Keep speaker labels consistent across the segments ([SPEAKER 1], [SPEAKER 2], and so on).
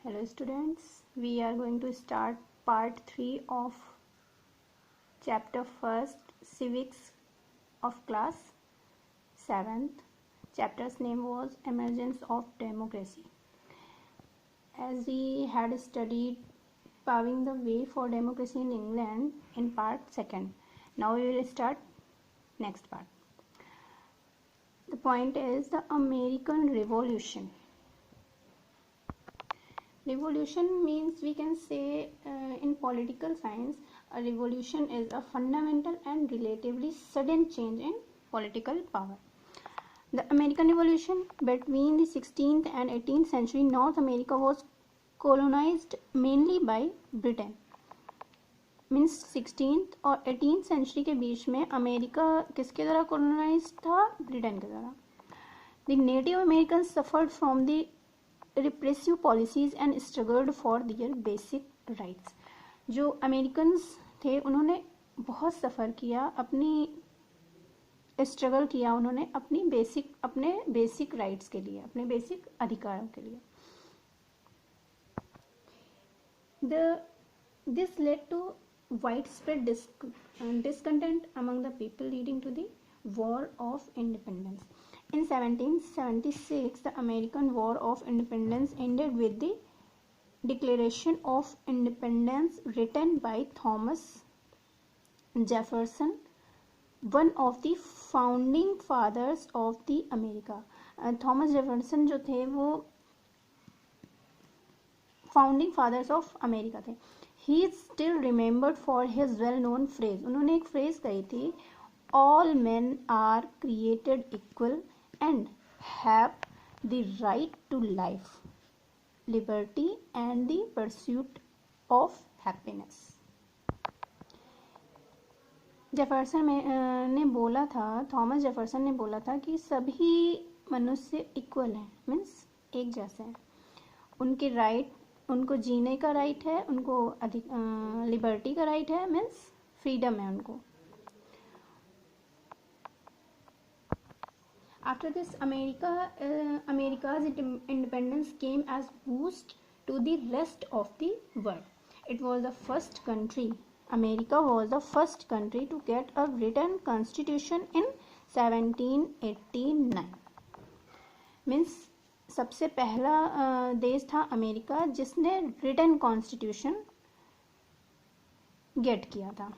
[SPEAKER 1] Hello students, we are going to start part 3 of chapter 1st civics of class 7th. Chapter's name was emergence of democracy. As we had studied paving the way for democracy in England in part 2nd, now we will start next part. The point is the American Revolution. Revolution means we can say in political science a revolution is a fundamental and relatively sudden change in political power. The American Revolution between the 16th and 18th century North America was colonized mainly by Britain. Means 16th और 18th century के बीच में America किसके द्वारा colonise था? Britain के द्वारा. The native American suffered from the repressive policies and struggled for their basic rights. जो Americans थे उन्होंने बहुत सफ़र किया, अपनी स्ट्रगल किया उन्होंने अपने बेसिक राइट्स के लिए, अपने बेसिक अधिकारों के लिए. This led to widespread discontent among the people, leading to the War of Independence. In 1776, the American War of Independence ended with the Declaration of Independence written by Thomas Jefferson, one of the founding fathers of the America. Thomas Jefferson जो थे वो founding fathers of America थे. He is still remembered for his well-known phrase. उन्होंने एक phrase कही थी, all men are created equal and have the right to life, liberty and the pursuit of happiness. Jefferson ने बोला था, Thomas Jefferson ने बोला था कि सभी मनुष्य इक्वल हैं, मीन्स एक जैसे हैं. उनके राइट, उनको जीने का राइट है, उनको लिबर्टी का राइट है, मीन्स फ्रीडम है उनको. After this America's independence came as boost to the rest of the world. It was the first country, America was the first country to get a written constitution in 1789. Means सबसे पहला देश था America जिसने written constitution get किया था.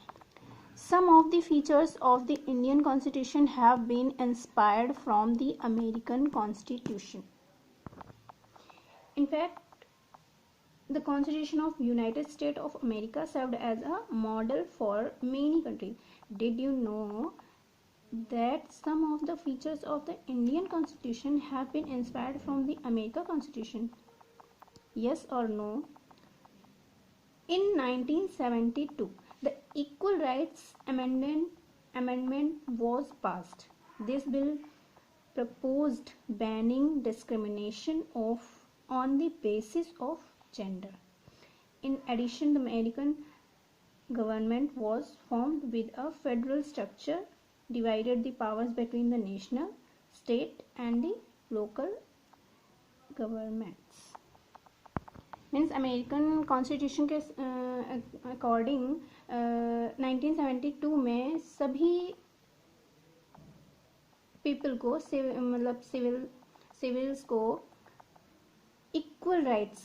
[SPEAKER 1] Some of the features of the Indian constitution have been inspired from the American constitution. In fact the constitution of United State of America served as a model for many countries. Did you know that some of the features of the Indian Constitution have been inspired from the American Constitution? Yes or no? In 1972, the Equal Rights Amendment was passed. This bill proposed banning discrimination on the basis of gender. In addition, the American government was formed with a federal structure, divided the powers between the national, state and the local governments. Means American constitution के according 1972 में सभी people को मतलब civils को equal rights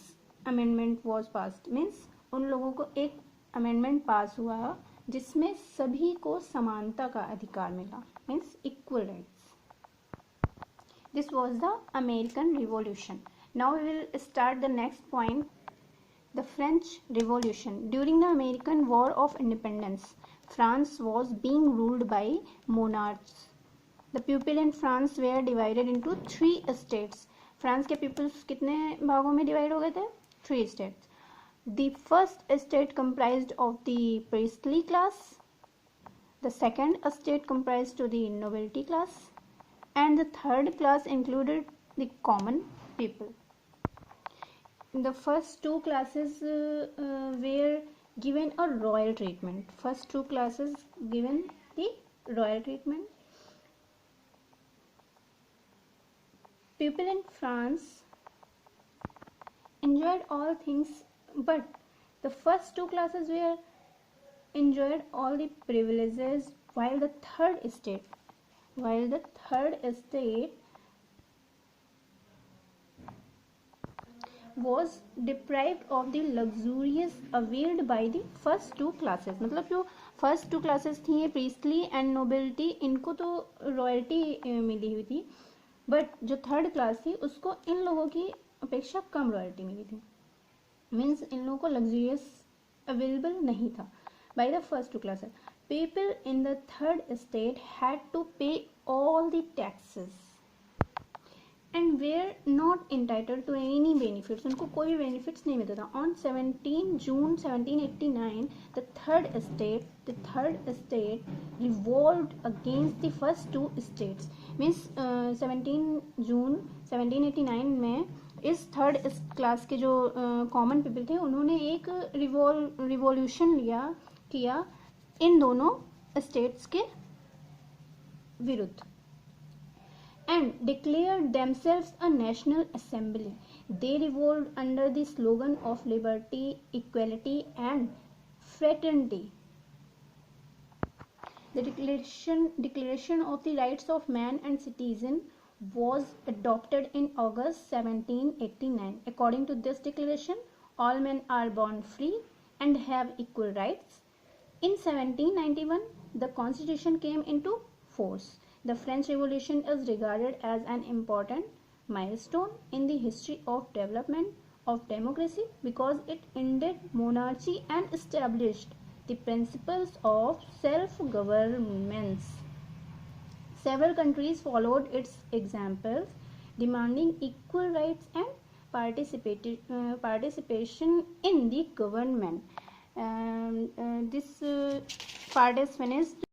[SPEAKER 1] amendment was passed. Means उन लोगों को एक अमेंडमेंट पास हुआ जिसमें सभी को समानता का अधिकार मिला, means equal rights. This was the American revolution. Now we will start the next point, the French revolution. During the American war of independence, France was being ruled by monarchs. The people in France were divided into 3 states. France के peoples कितने भागों में divide हो गए थे? 3 states. The first state comprised of the priestly class, the second state comprised to the nobility class, and the third class included the common people. The first two classes were given a royal treatment. First two classes given the royal treatment. People in France enjoyed all things, but the first two classes were enjoyed all the privileges, while the third state was deprived of the luxurious availed by the first two classes. मतलब जो first two classes थी ये priestly and nobility, इनको तो royalty मिली हुई थी, but जो third class थी उसको इन लोगों की अपेक्षा कम रॉयल्टी मिली थी. मीन्स इन लोगों को लग्जूरियस अवेलेबल नहीं था by the first two classes. People in the third state had to pay all the taxes and were not entitled to any benefits. उनको कोई भी benefits नहीं मिलता था. On 17 June 1789, the third state revolted against the first two states. Means 17 June 1789 में इस third class के जो कॉमन पीपल थे उन्होंने एक रिवॉल्यूशन किया इन दोनों स्टेट्स के विरुद्ध and declared themselves a national assembly. They revolted under the slogan of liberty, equality and fraternity. The declaration of the rights of man and citizen was adopted in August 1789. According to this declaration, all men are born free and have equal rights. In 1791, the constitution came into force. The French Revolution is regarded as an important milestone in the history of development of democracy because it ended monarchy and established the principles of self-governance. Several countries followed its examples, demanding equal rights and participation in the government. This part is finished.